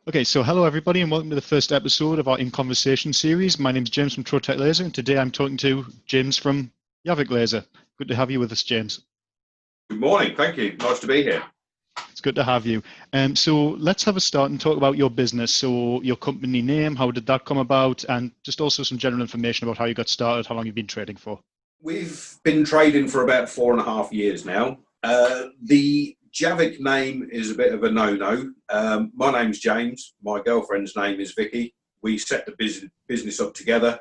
Okay, so hello everybody and welcome to the first episode of our In Conversation series. My name is James from Trotec Laser and today I'm talking to James from Javik Laser. Good to have you with us, James. Good morning, thank you. Nice to be here. It's good to have you. So let's have a start and talk about your business. So your company name, how did that come about, and just also some general information about how you got started, how long you've been trading for. We've been trading for about 4.5 years now. The Javik name is a bit of a no-no. My name's James. My girlfriend's name is Vicky. We set the business up together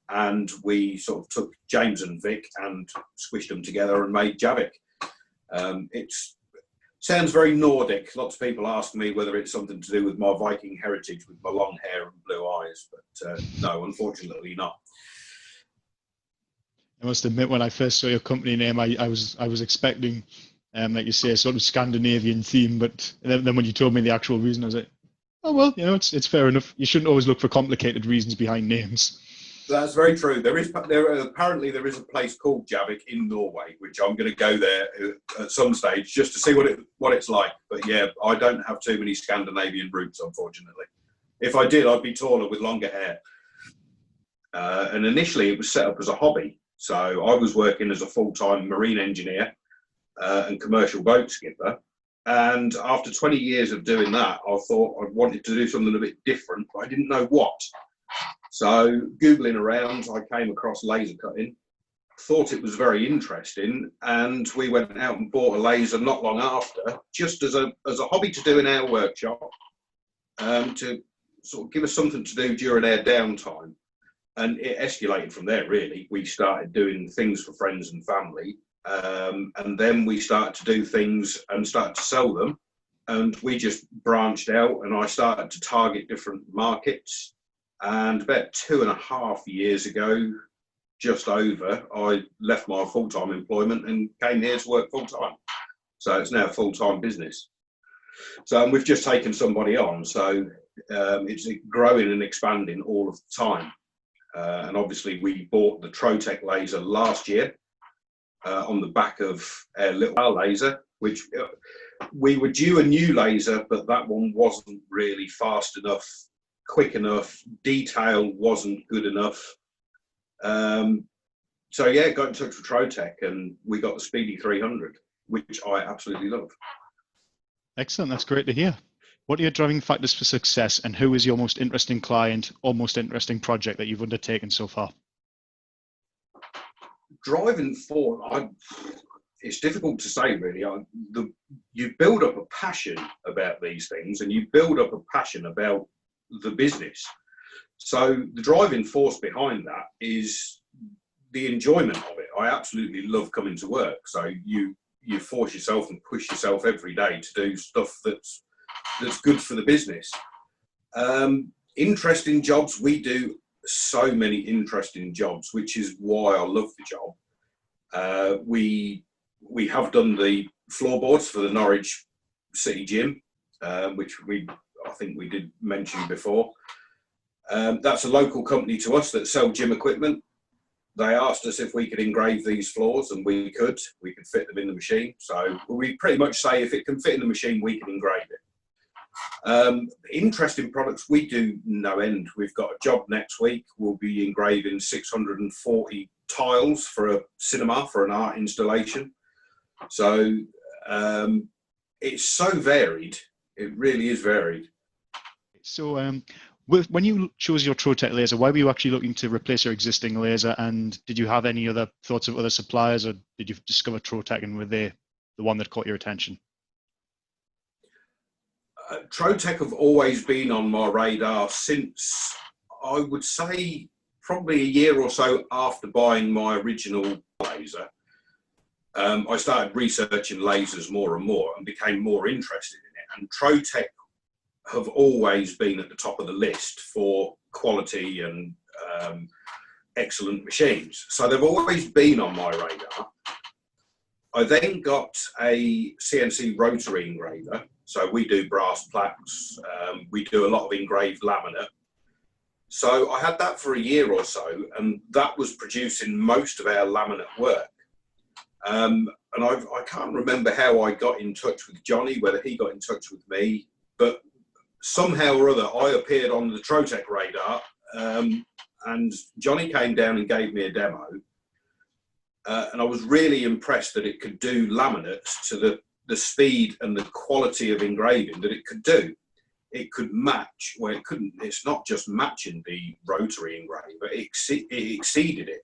and we sort of took James and Vic and squished them together and made Javik. It sounds very Nordic. Lots of people ask me whether it's something to do with my Viking heritage with my long hair and blue eyes, but no, unfortunately not. I must admit, when I first saw your company name, I was expecting, like you say, a sort of Scandinavian theme, but then when you told me the actual reason, I was like, oh well, it's fair enough. You shouldn't always look for complicated reasons behind names. That's very true. Apparently there is a place called Javik in Norway, which I'm going to go there at some stage just to see what it's like. But yeah, I don't have too many Scandinavian roots, unfortunately. If I did, I'd be taller with longer hair. And initially, it was set up as a hobby. So I was working as a full-time marine engineer and commercial boat skipper. And after 20 years of doing that, I thought I wanted to do something a bit different, but I didn't know what. So Googling around, I came across laser cutting, thought it was very interesting, and we went out and bought a laser not long after, just as a hobby to do in our workshop, to sort of give us something to do during our downtime. And it escalated from there, really. We started doing things for friends and family, and then we started to do things and started to sell them. And we just branched out, and I started to target different markets. And about 2.5 years ago, just over, I left my full-time employment and came here to work full-time. So it's now a full-time business. So we've just taken somebody on. So it's growing and expanding all of the time. And obviously we bought the Trotec laser last year on the back of our little laser, which we were due a new laser, but that one wasn't really fast enough, quick enough, detail wasn't good enough. So yeah, got in touch with Trotec and we got the Speedy 300, which I absolutely love. Excellent, that's great to hear. What are your driving factors for success, and who is your most interesting client or most interesting project that you've undertaken so far? Driving forward, it's difficult to say really. You build up a passion about these things and you build up a passion about the business. So the driving force behind that is the enjoyment of it. I absolutely love coming to work. So you force yourself and push yourself every day to do stuff that's good for the business. Interesting jobs, we do so many interesting jobs, which is why I love the job. We have done the floorboards for the Norwich City Gym, which I think we did mention before. That's a local company to us that sell gym equipment. They asked us if we could engrave these floors, and we could fit them in the machine. So we pretty much say if it can fit in the machine, we can engrave it. Interesting products, we do no end. We've got a job next week. We'll be engraving 640 tiles for a cinema, for an art installation. So it's so varied. It really is varied. So when you chose your Trotec laser, why were you actually looking to replace your existing laser? And did you have any other thoughts of other suppliers, or did you discover Trotec and were they the one that caught your attention? Trotec have always been on my radar since, I would say, probably a year or so after buying my original laser. I started researching lasers more and more and became more interested in it. And Trotec have always been at the top of the list for quality and excellent machines. So they've always been on my radar. I then got a CNC rotary engraver. So we do brass plaques, we do a lot of engraved laminate. So I had that for a year or so, and that was producing most of our laminate work. And I can't remember how I got in touch with Johnny, whether he got in touch with me, but somehow or other, I appeared on the Trotec radar, and Johnny came down and gave me a demo. And I was really impressed that it could do laminates to the speed and the quality of engraving that it could do. It could match, well, it couldn't, it's not just matching the rotary engraver, it exceeded it.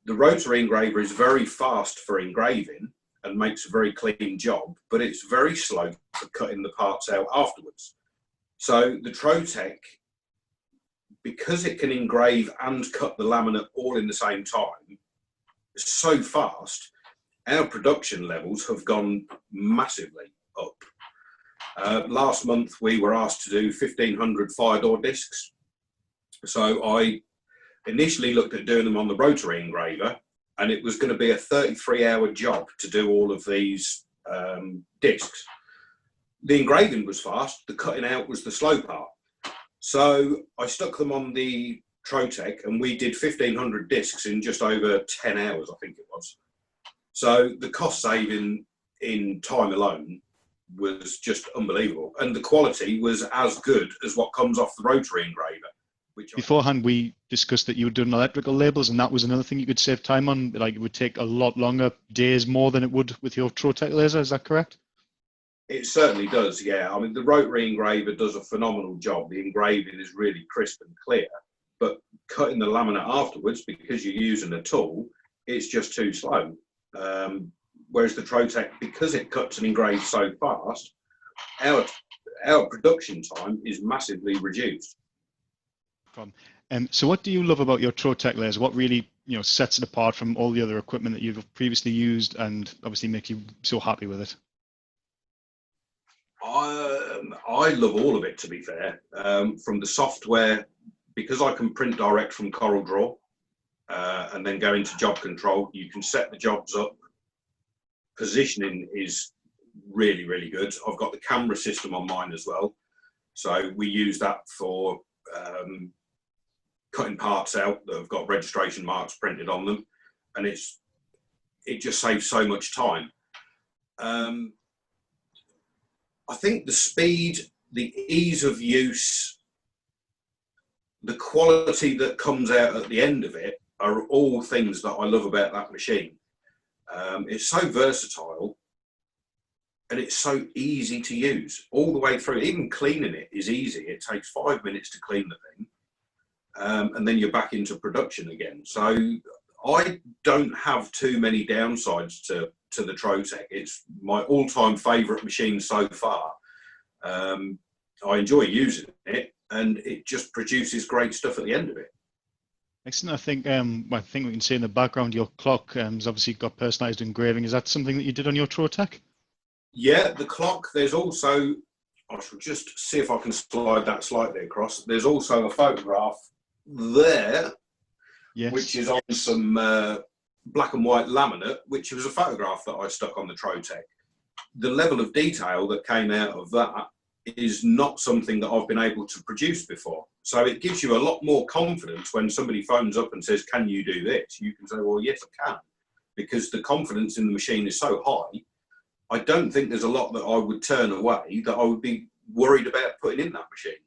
The rotary engraver is very fast for engraving and makes a very clean job, but it's very slow for cutting the parts out afterwards. So the Trotec, because it can engrave and cut the laminate all in the same time, so fast, our production levels have gone massively up. Last month we were asked to do 1,500 fire door discs. So I initially looked at doing them on the rotary engraver, and it was going to be a 33-hour job to do all of these discs. The engraving was fast, the cutting out was the slow part. So I stuck them on the Trotec, and we did 1,500 discs in just over 10 hours, I think it was. So the cost saving in time alone was just unbelievable, and the quality was as good as what comes off the rotary engraver. Beforehand, we discussed that you were doing electrical labels, and that was another thing you could save time on. Like, it would take a lot longer, days more than it would with your Trotec laser. Is that correct? It certainly does, yeah. I mean, the rotary engraver does a phenomenal job. The engraving is really crisp and clear, but cutting the laminate afterwards, because you're using a tool, it's just too slow. Whereas the Trotec, because it cuts and engraves so fast, our production time is massively reduced. So what do you love about your Trotec laser? What really, sets it apart from all the other equipment that you've previously used, and obviously makes you so happy with it? I love all of it, to be fair. From the software, because I can print direct from CorelDRAW, and then go into job control, you can set the jobs up. Positioning is really, really good. I've got the camera system on mine as well. So we use that for cutting parts out that have got registration marks printed on them. And it just saves so much time. I think the speed, the ease of use, the quality that comes out at the end of it are all things that I love about that machine. It's so versatile, and it's so easy to use all the way through. Even cleaning it is easy. It takes 5 minutes to clean the thing, and then you're back into production again. So I don't have too many downsides to the Trotec. It's my all-time favourite machine so far. I enjoy using it, and it just produces great stuff at the end of it. Excellent. I think we can see in the background your clock has obviously got personalised engraving. Is that something that you did on your Trotec? Yeah, the clock. There's also, I shall just see if I can slide that slightly across. There's also a photograph there, yes, which is on some black and white laminate, which was a photograph that I stuck on the Trotec. The level of detail that came out of that is not something that I've been able to produce before. So it gives you a lot more confidence when somebody phones up and says, can you do this? You can say, well, yes, I can, because the confidence in the machine is so high. I don't think there's a lot that I would turn away that I would be worried about putting in that machine.